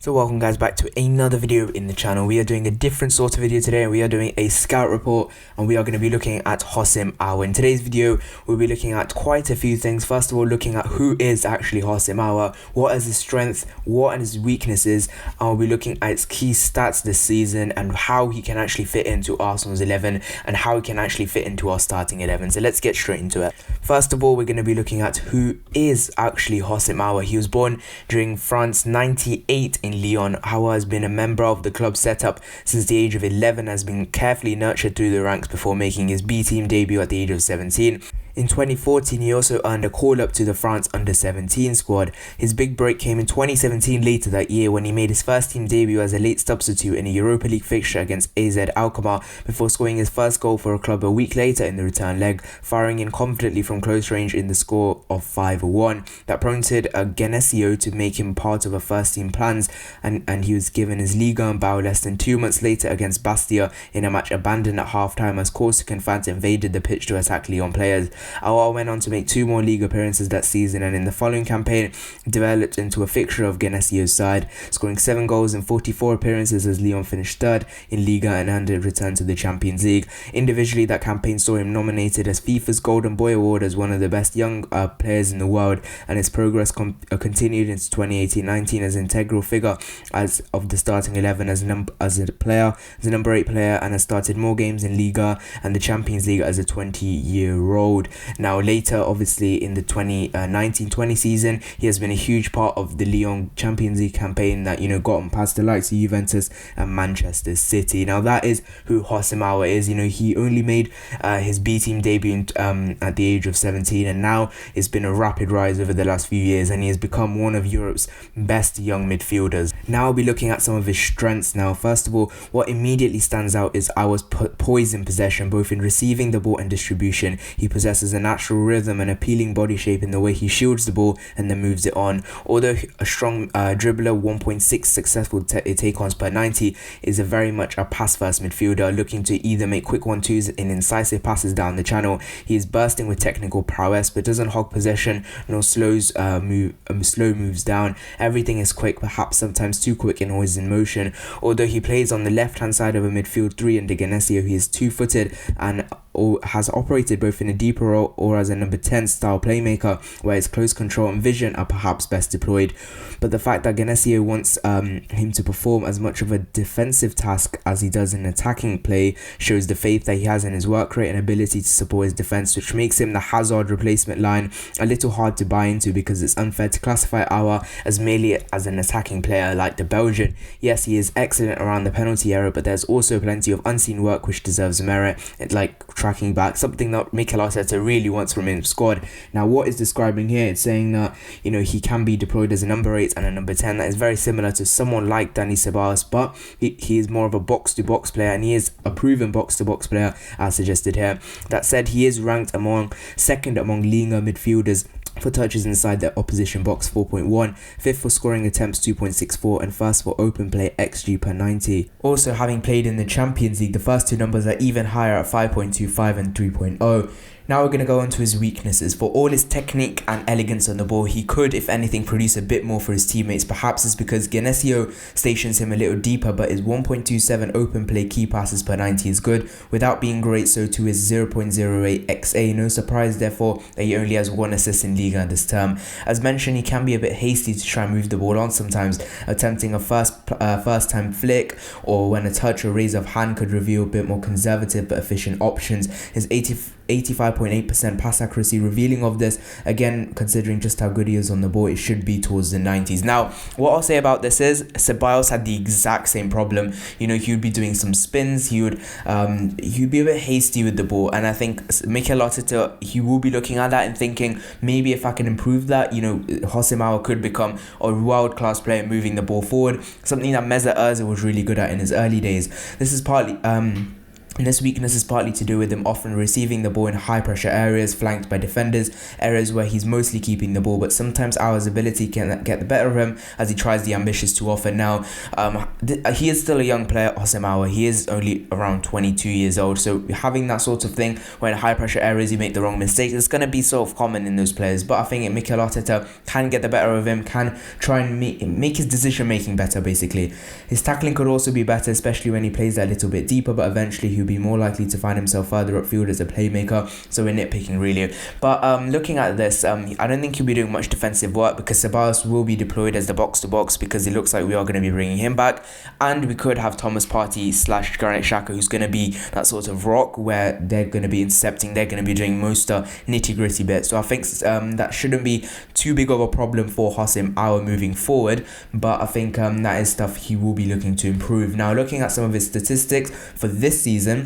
So welcome guys back to another video in the channel. We are doing a different sort of video today. We are doing a scout report and we are going to be looking at Houssem Aouar. In today's video, we'll be looking at quite a few things. First of all, looking at who is actually Houssem Aouar, what is his strength, what are his weaknesses, and we'll be looking at his key stats this season and how he can actually fit into Arsenal's 11 and how he can actually fit into our starting 11. So let's get straight into it. First of all, we're going to be looking at who is actually Houssem Aouar. He was born during France 98 in Lyon. Aouar has been a member of the club setup since the age of 11, has been carefully nurtured through the ranks before making his B team debut at the age of 17. In 2014, he also earned a call-up to the France under-17 squad. His big break came in 2017 later that year when he made his first team debut as a late substitute in a Europa League fixture against AZ Alkmaar before scoring his first goal for a club a week later in the return leg, firing in confidently from close range in the score of 5-1. That prompted Genesio to make him part of a first-team plans, and he was given his Liga and bow less than 2 months later against Bastia in a match abandoned at half-time as Corsican fans invaded the pitch to attack Lyon players. Aouar went on to make 2 more league appearances that season, and in the following campaign developed into a fixture of Genesio's side, scoring 7 goals in 44 appearances as Lyon finished 3rd in Liga and earned a return to the Champions League. Individually, that campaign saw him nominated as FIFA's Golden Boy Award as one of the best young players in the world, and his progress continued into 2018-19 as an integral figure as of the starting 11 as a number 8 player, and has started more games in Liga and the Champions League as a 20-year-old. Now later, obviously in the 2019-20 season, he has been a huge part of the Lyon Champions League campaign that got him past the likes of Juventus and Manchester City. Now that is who Houssem Aouar is. He only made his B team debut at the age of 17, and now it's been a rapid rise over the last few years, and he has become one of Europe's best young midfielders. Now I'll be looking at some of his strengths now. First of all, what immediately stands out is Aouar's poise in possession, both in receiving the ball and distribution. He possesses a natural rhythm and appealing body shape in the way he shields the ball and then moves it on. Although a strong dribbler, 1.6 successful take-ons per 90, is very much a pass-first midfielder looking to either make quick 1-2s and incisive passes down the channel. He is bursting with technical prowess but doesn't hog possession nor slow moves down. Everything is quick, perhaps sometimes too quick and always in motion. Although he plays on the left-hand side of a midfield 3 under Genesio, he is two-footed and has operated both in a deeper role or as a number 10 style playmaker where his close control and vision are perhaps best deployed. But the fact that Genesio wants him to perform as much of a defensive task as he does in attacking play shows the faith that he has in his work rate and ability to support his defense, which makes him the Hazard replacement line a little hard to buy into, because it's unfair to classify Aouar as merely as an attacking player like the Belgian. Yes, he is excellent around the penalty area, but there's also plenty of unseen work which deserves merit, like tracking back, something that Mikel Arteta really wants from his squad. Now what is describing here, it's saying that he can be deployed as a number 8 and a number 10. That is very similar to someone like Dani Ceballos, but he is more of a box-to-box player, and he is a proven box-to-box player as suggested here. That said, he is ranked second among Liga midfielders for touches inside the opposition box, 4.1, 5th for scoring attempts, 2.64, and 1st for open play XG per 90. Also, having played in the Champions League, the first 2 numbers are even higher at 5.25 and 3.0. Now we're going to go on to his weaknesses. For all his technique and elegance on the ball, he could, if anything, produce a bit more for his teammates. Perhaps it's because Genesio stations him a little deeper, but his 1.27 open play key passes per 90 is good. Without being great, so too is 0.08 XA. No surprise, therefore, that he only has 1 assist in Liga this term. As mentioned, he can be a bit hasty to try and move the ball on sometimes, attempting a first-time flick, or when a touch or raise of hand could reveal a bit more conservative but efficient options. His 85.8% pass accuracy revealing of this. Again, considering just how good he is on the ball, it should be towards the 90s. Now, what I'll say about this is Ceballos had the exact same problem. He would be doing some spins, he'd be a bit hasty with the ball, and I think Mikel Arteta, he will be looking at that and thinking, maybe if I can improve that, Houssem Aouar could become a world-class player moving the ball forward, something that Mesut Ozil was really good at in his early days. This is partly And this weakness is partly to do with him often receiving the ball in high pressure areas flanked by defenders, areas where he's mostly keeping the ball, but sometimes Aouar's ability can get the better of him as he tries the ambitious too often. Now, he is still a young player, Houssem Aouar. He is only around 22 years old, so having that sort of thing where in high pressure areas you make the wrong mistakes, it's going to be sort of common in those players. But I think Mikel Arteta can get the better of him, can try and make his decision making better basically. His tackling could also be better, especially when he plays that little bit deeper, but eventually he'll be more likely to find himself further upfield as a playmaker, so we're nitpicking really. But looking at this, I don't think he'll be doing much defensive work because Ceballos will be deployed as the box-to-box because it looks like we are going to be bringing him back, and we could have Thomas Partey / Granit Xhaka, who's going to be that sort of rock where they're going to be intercepting, they're going to be doing most nitty-gritty bits. So I think that shouldn't be too big of a problem for Houssem Aouar moving forward, but I think that is stuff he will be looking to improve. Now, looking at some of his statistics for this season,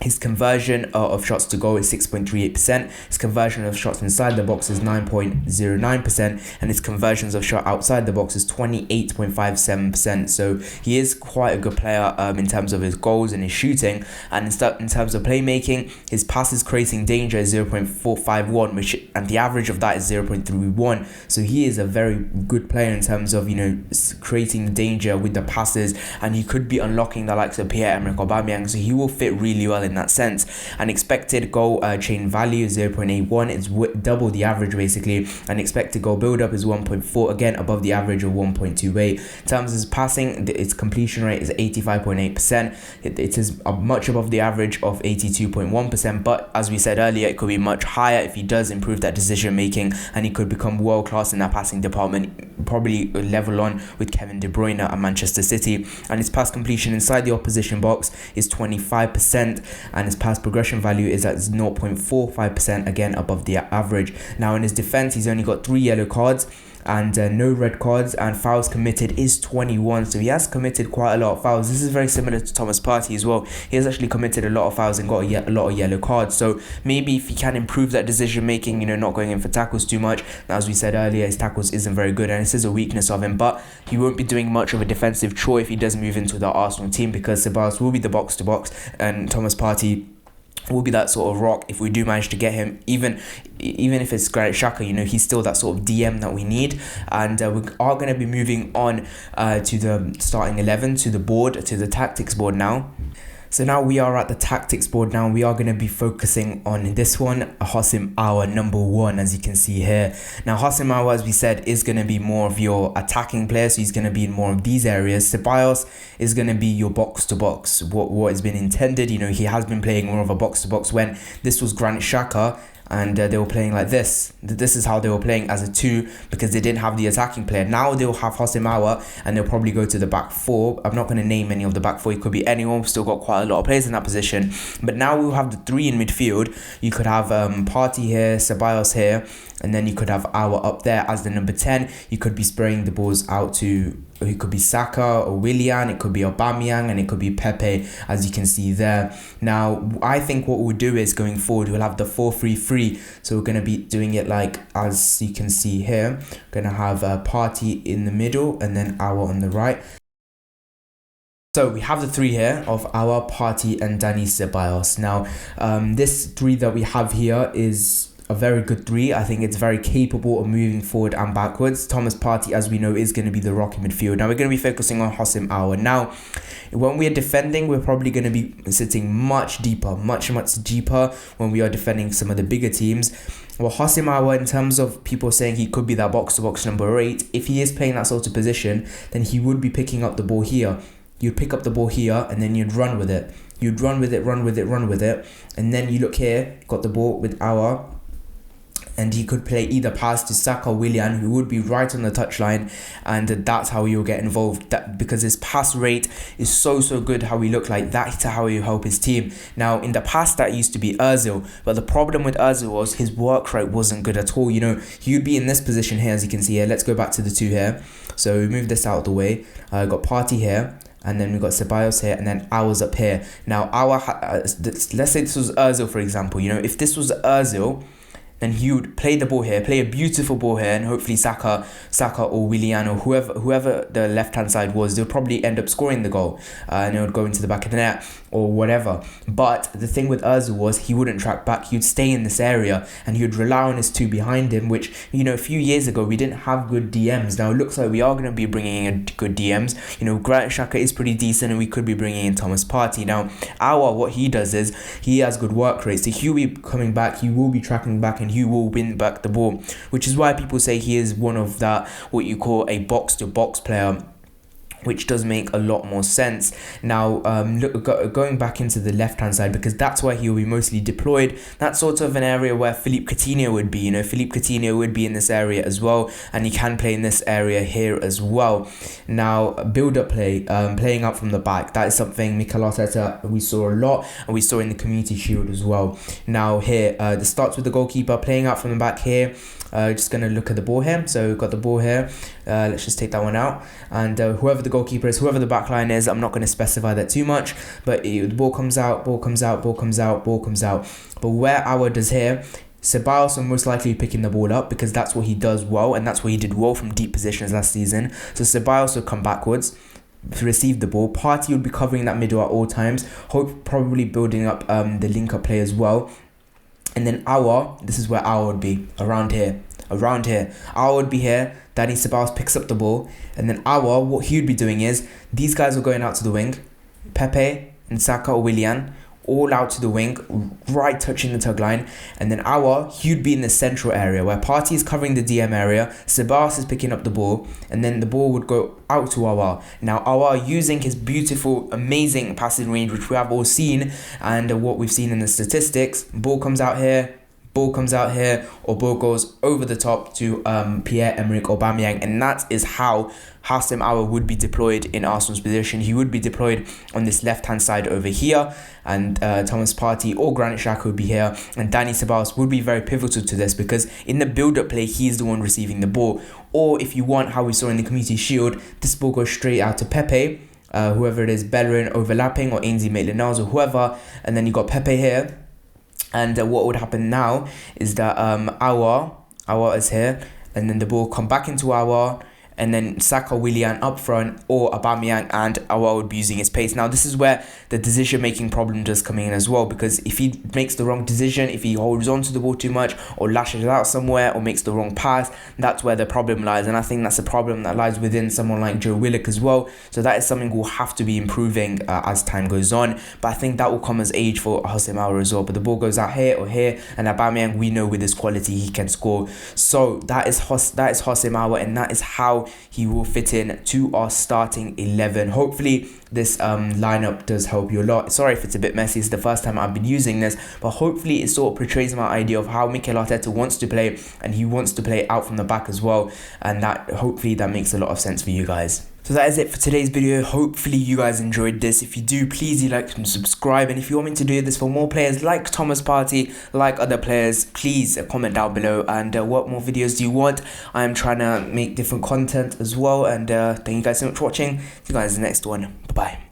his conversion of shots to goal is 6.38%, his conversion of shots inside the box is 9.09%, and his conversions of shot outside the box is 28.57%. So he is quite a good player in terms of his goals and his shooting, and in terms of playmaking, his passes creating danger is 0.451, and the average of that is 0.31. So he is a very good player in terms of, you know, creating danger with the passes, and he could be unlocking the likes of Pierre-Emerick Aubameyang, so he will fit really well in that sense. An expected goal chain value is 0.81, it's double the average basically, and expected goal build up is 1.4, again above the average of 1.28. In terms of his passing, its completion rate is 85.8%. It is much above the average of 82.1%, but as we said earlier, it could be much higher if he does improve that decision making, and he could become world class in that passing department, probably level on with Kevin De Bruyne at Manchester City. And his pass completion inside the opposition box is 25%, and his pass progression value is at 0.45%, again above the average. Now in his defense, he's only got 3 yellow cards and no red cards, and fouls committed is 21, so he has committed quite a lot of fouls. This is very similar to Thomas Partey as well. He has actually committed a lot of fouls and got a lot of yellow cards, so maybe if he can improve that decision making, you know, not going in for tackles too much. As we said earlier, his tackles isn't very good, and this is a weakness of him, but he won't be doing much of a defensive chore if he does move into the Arsenal team, because Ceballos will be the box to box and Thomas Partey will be that sort of rock if we do manage to get him. Even if it's Granit Xhaka, you know, he's still that sort of DM that we need. And we are going to be moving on to the starting 11, to the board, to the tactics board now. So now we are at the tactics board. Now we are going to be focusing on this one, Houssem Aouar, number 1, as you can see here. Now Houssem Aouar, as we said, is going to be more of your attacking player, so he's going to be in more of these areas. Ceballos is going to be your box to box, what has been intended. You know, he has been playing more of a box to box when this was Granit Xhaka, and they were playing like this. This is how they were playing as a 2, because they didn't have the attacking player. Now they'll have Houssem Aouar, and they'll probably go to the back 4. I'm not going to name any of the back 4. It could be anyone. We've still got quite a lot of players in that position. But now we'll have the 3 in midfield. You could have Partey here, Ceballos here, and then you could have Aouar up there as the number 10. You could be spraying the balls out to, it could be Saka or Willian, it could be Aubameyang, and it could be Pepe, as you can see there. Now I think what we'll do is, going forward, we'll have the 4-3-3. So we're going to be doing it like, as you can see here, we're going to have Partey in the middle and then Aouar on the right. So we have the 3 here of Aouar, Partey and Dani Ceballos. Now this 3 that we have here is a very good 3. I think it's very capable of moving forward and backwards. Thomas Partey, as we know, is going to be the rock in midfield. Now we're going to be focusing on Houssem Aouar. Now when we are defending, we're probably going to be sitting much deeper, much deeper when we are defending some of the bigger teams. Well, Houssem Aouar, in terms of people saying he could be that box-to-box number 8, if he is playing that sort of position, then he would be picking up the ball here. You'd pick up the ball here and then you'd run with it. You'd run with it. And then you look here, got the ball with Aouar, and he could play either pass to Saka or Willian, who would be right on the touchline, and that's how you'll get involved. That because his pass rate is so good, how he look like that, to how he help his team. Now in the past that used to be Ozil, but the problem with Ozil was his work rate wasn't good at all. You know, he'd be in this position here, as you can see here. Let's go back to the 2 here. So we move this out of the way. Got Partey here, and then we got Ceballos here, and then Aouar's up here. Now Aouar, let's say this was Ozil, for example. You know, if this was Ozil, then he would play the ball here, play a beautiful ball here, and hopefully Saka or Willian or whoever the left-hand side was, they'll probably end up scoring the goal, and it would go into the back of the net or whatever. But the thing with Ozil was he wouldn't track back. He would stay in this area and he would rely on his two behind him, which, you know, a few years ago we didn't have good DMs. Now it looks like we are going to be bringing in good DMs. You know, Granit Xhaka is pretty decent, and we could be bringing in Thomas Partey. Now Aouar, what he does is he has good work rate, so he will be coming back, he will be tracking back, and he will win back the ball, which is why people say he is one of that, what you call a box-to-box player, which does make a lot more sense. Now, going back into the left-hand side, because that's where he will be mostly deployed. That's sort of an area where Philippe Coutinho would be. You know, Philippe Coutinho would be in this area as well, and he can play in this area here as well. Now, build-up play, playing up from the back, that is something Mikel Arteta we saw a lot, and we saw in the Community Shield as well. Now here, this starts with the goalkeeper playing out from the back here. Just going to look at the ball here. So we've got the ball here. Let's just take that one out. And whoever the goalkeeper is, whoever the back line is, I'm not going to specify that too much. But the ball comes out, ball comes out, ball comes out, ball comes out. But where Aouar does here, Ceballos will most likely be picking the ball up, because that's what he does well, and that's what he did well from deep positions last season. So Ceballos will come backwards to receive the ball. Partey would be covering that middle at all times, probably building up the link-up play as well. And then Aouar, this is where Aouar would be, around here. Aouar would be here. Dani Ceballos picks up the ball. And then Aouar, what he would be doing is, these guys are going out to the wing. Pepe and Saka or Willian, all out to the wing, right touching the tug line. And then Aouar, he'd be in the central area where Partey is covering the DM area, Ceballos is picking up the ball, and then the ball would go out to Aouar. Now Aouar, using his beautiful, amazing passing range, which we have all seen, and what we've seen in the statistics, ball comes out here, ball comes out here, or ball goes over the top to Pierre-Emerick Aubameyang, and that is how Houssem Aouar would be deployed in Arsenal's position. He would be deployed on this left-hand side over here, and Thomas Partey or Granit Xhaka would be here, and Dani Ceballos would be very pivotal to this, because in the build-up play, he's the one receiving the ball. Or if you want, how we saw in the Community Shield, this ball goes straight out to Pepe, whoever it is, Bellerin overlapping, or Ainsley Maitland-Niles, or whoever, and then you got Pepe here. And what would happen now is that Aouar is here, and then the ball come back into Aouar, and then Saka, Willian up front, or Aubameyang, and Aouar would be using his pace. Now this is where the decision-making problem does come in as well, because if he makes the wrong decision, if he holds on to the ball too much, or lashes out somewhere, or makes the wrong pass, that's where the problem lies. And I think that's a problem that lies within someone like Joe Willock as well. So that is something we'll have to be improving as time goes on. But I think that will come as age for Houssem Aouar as well. But the ball goes out here or here, and Aubameyang, we know with his quality he can score. So that is Houssem Aouar, and that is how he will fit in to our starting 11. Hopefully this lineup does help you a lot. Sorry if it's a bit messy, it's the first time I've been using this, but hopefully it sort of portrays my idea of how Mikel Arteta wants to play, and he wants to play out from the back as well, and that hopefully that makes a lot of sense for you guys. So that is it for today's video. Hopefully you guys enjoyed this. If you do, please like and subscribe. And if you want me to do this for more players like Thomas Partey, like other players, please comment down below. And what more videos do you want? I am trying to make different content as well. And thank you guys so much for watching. See you guys in the next one. Bye bye.